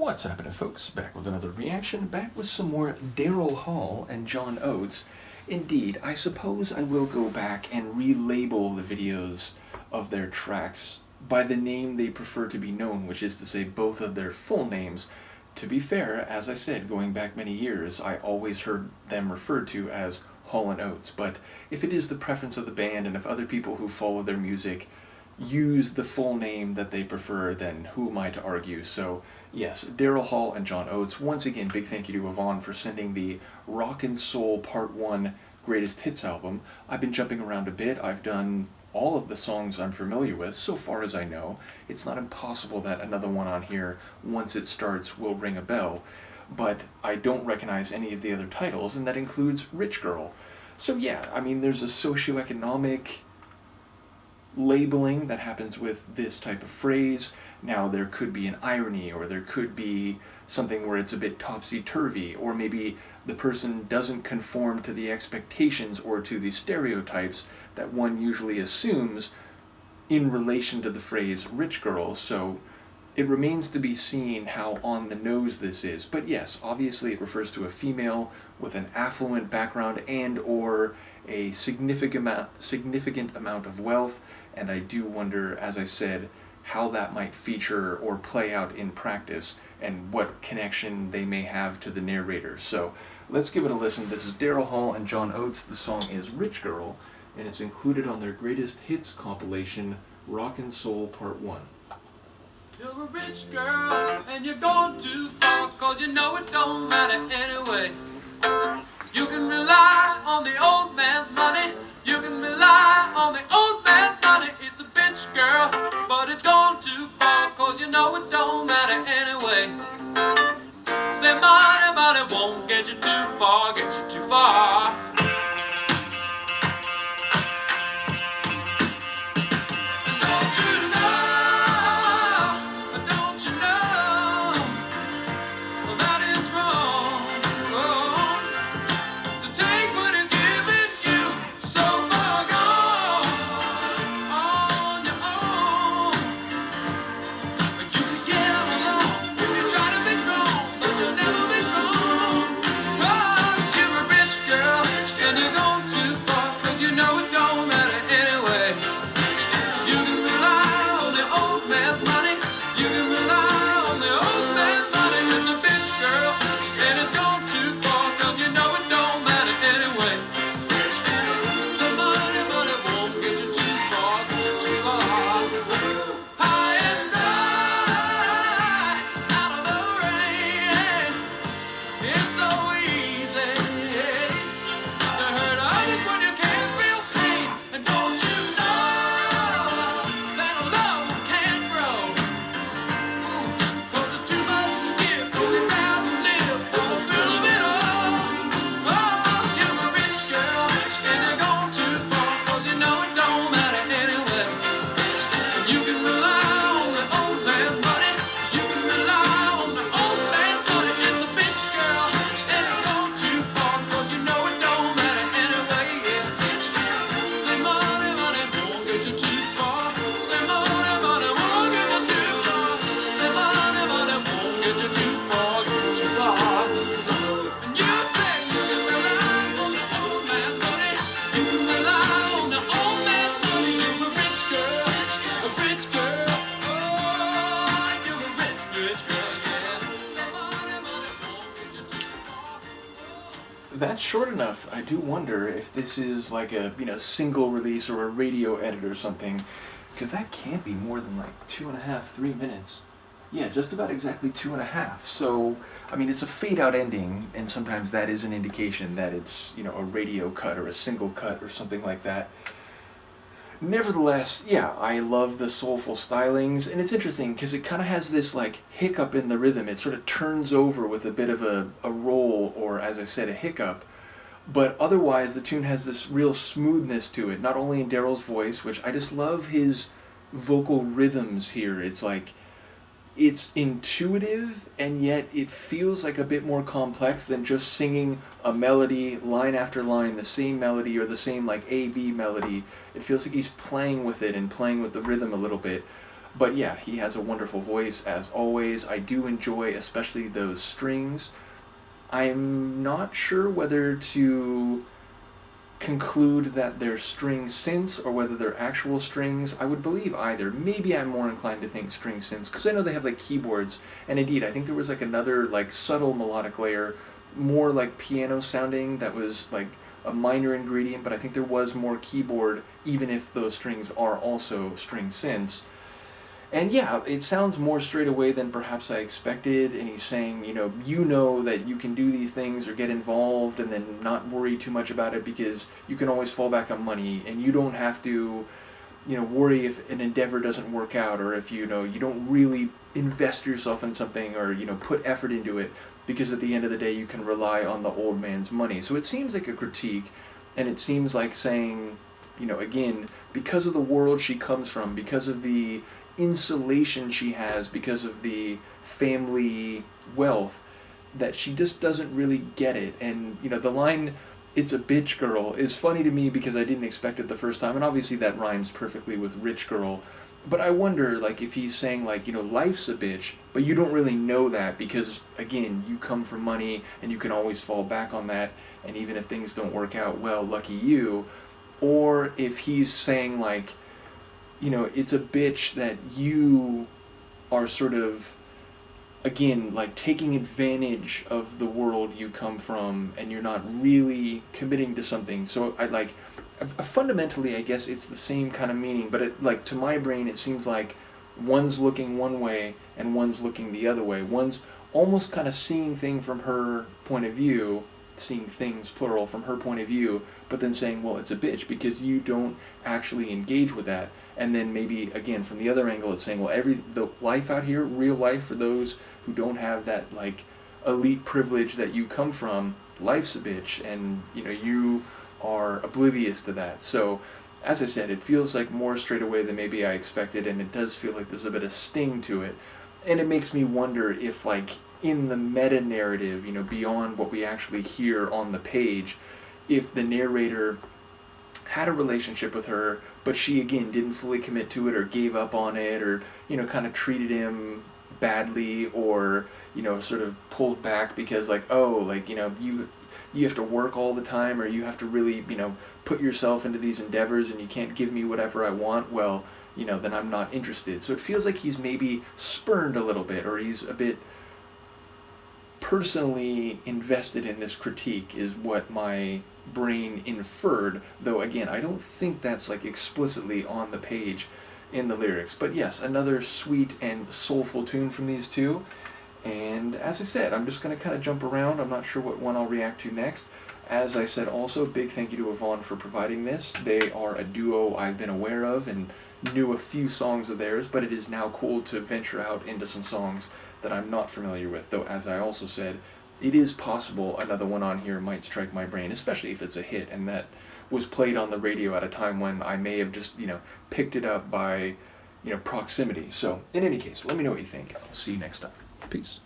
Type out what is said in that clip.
What's happening, folks? Back with another reaction, back with some more Daryl Hall and John Oates. Indeed, I suppose I will go back and relabel the videos of their tracks by the name they prefer to be known, which is to say both of their full names. To be fair, as I said, going back many years, I always heard them referred to as Hall and Oates, but if it is the preference of the band and if other people who follow their music use the full name that they prefer, then who am I to argue? So yes, Daryl Hall and John Oates. Once again, big thank you to Yvonne for sending the Rock and Soul Part 1 Greatest Hits album. I've been jumping around a bit. I've done all of the songs I'm familiar with, so far as I know. It's not impossible that another one on here, once it starts, will ring a bell, but I don't recognize any of the other titles, and that includes Rich Girl. So yeah, I mean, there's a socioeconomic labeling that happens with this type of phrase. Now there could be an irony, or there could be something where it's a bit topsy-turvy, or maybe the person doesn't conform to the expectations or to the stereotypes that one usually assumes in relation to the phrase rich girl. So it remains to be seen how on the nose this is. But yes, obviously it refers to a female with an affluent background and or a significant amount of wealth, and I do wonder, as I said, how that might feature or play out in practice and what connection they may have to the narrator. So let's give it a listen. This is Daryl Hall and John Oates. The song is Rich Girl, and it's included on their Greatest Hits compilation, Rock and Soul Part 1. You're a rich girl, and you're going too far, 'cause you know it don't matter anyway. You can rely on the old man's money, you can rely on the old man's money. It's a bitch girl, but it's gone too far, 'cause you know it don't matter anyway. Say money, money won't get you too far, get you too far. That's short enough. I do wonder if this is like a single release or a radio edit or something, because that can't be more than like 2.5, 3 minutes. Yeah, just about exactly 2.5. So I mean, it's a fade out ending, and sometimes that is an indication that it's a radio cut or a single cut or something like that. Nevertheless, yeah, I love the soulful stylings, and it's interesting because it kind of has this like hiccup in the rhythm. It sort of turns over with a bit of a roll, or as I said, a hiccup, but otherwise the tune has this real smoothness to it, not only in Daryl's voice, which I just love his vocal rhythms here. It's like, it's intuitive, and yet it feels like a bit more complex than just singing a melody line after line, the same melody or the same like A-B melody. It feels like he's playing with it and playing with the rhythm a little bit. But yeah, he has a wonderful voice as always. I do enjoy especially those strings. I'm not sure whether to conclude that they're string synths or whether they're actual strings. I would believe either. Maybe I'm more inclined to think string synths because I know they have like keyboards, and indeed I think there was like another like subtle melodic layer, more like piano sounding, that was like a minor ingredient, but I think there was more keyboard even if those strings are also string synths. And yeah, it sounds more straight away than perhaps I expected. And he's saying, you know that you can do these things or get involved and then not worry too much about it because you can always fall back on money and you don't have to, worry if an endeavor doesn't work out or if, you don't really invest yourself in something or, put effort into it because at the end of the day you can rely on the old man's money. So it seems like a critique, and it seems like saying, again, because of the world she comes from, because of the insulation she has, because of the family wealth, that she just doesn't really get it. And the line "it's a bitch girl" is funny to me because I didn't expect it the first time, and obviously that rhymes perfectly with rich girl. But I wonder, like, if he's saying, like, life's a bitch, but you don't really know that because, again, you come from money and you can always fall back on that, and even if things don't work out, well, lucky you. Or if he's saying, like, it's a bitch that you are sort of, again, like taking advantage of the world you come from and you're not really committing to something. So fundamentally, I guess it's the same kind of meaning, but like to my brain, it seems like one's looking one way and one's looking the other way. One's almost kind of seeing things from her point of view, seeing things plural from her point of view, but then saying, well, it's a bitch because you don't actually engage with that. And then maybe again from the other angle, it's saying, well, the life out here, real life for those who don't have that like elite privilege that you come from, life's a bitch, and you are oblivious to that. So, as I said, it feels like more straight away than maybe I expected, and it does feel like there's a bit of sting to it, and it makes me wonder if like in the meta narrative, beyond what we actually hear on the page, if the narrator had a relationship with her, but she again didn't fully commit to it or gave up on it or kind of treated him badly or sort of pulled back because like, oh, like you have to work all the time or you have to really put yourself into these endeavors and you can't give me whatever I want, well, then I'm not interested. So it feels like he's maybe spurned a little bit, or he's a bit personally invested in this critique is what my brain inferred, though again I don't think that's like explicitly on the page in the lyrics. But yes, another sweet and soulful tune from these two, and as I said, I'm just going to kind of jump around. I'm not sure what one I'll react to next. As I said, also big thank you to Yvonne for providing this. They are a duo I've been aware of and knew a few songs of theirs, but it is now cool to venture out into some songs that I'm not familiar with, though as I also said, it is possible another one on here might strike my brain, especially if it's a hit and that was played on the radio at a time when I may have just, picked it up by, proximity. So, in any case, let me know what you think. I'll see you next time. Peace.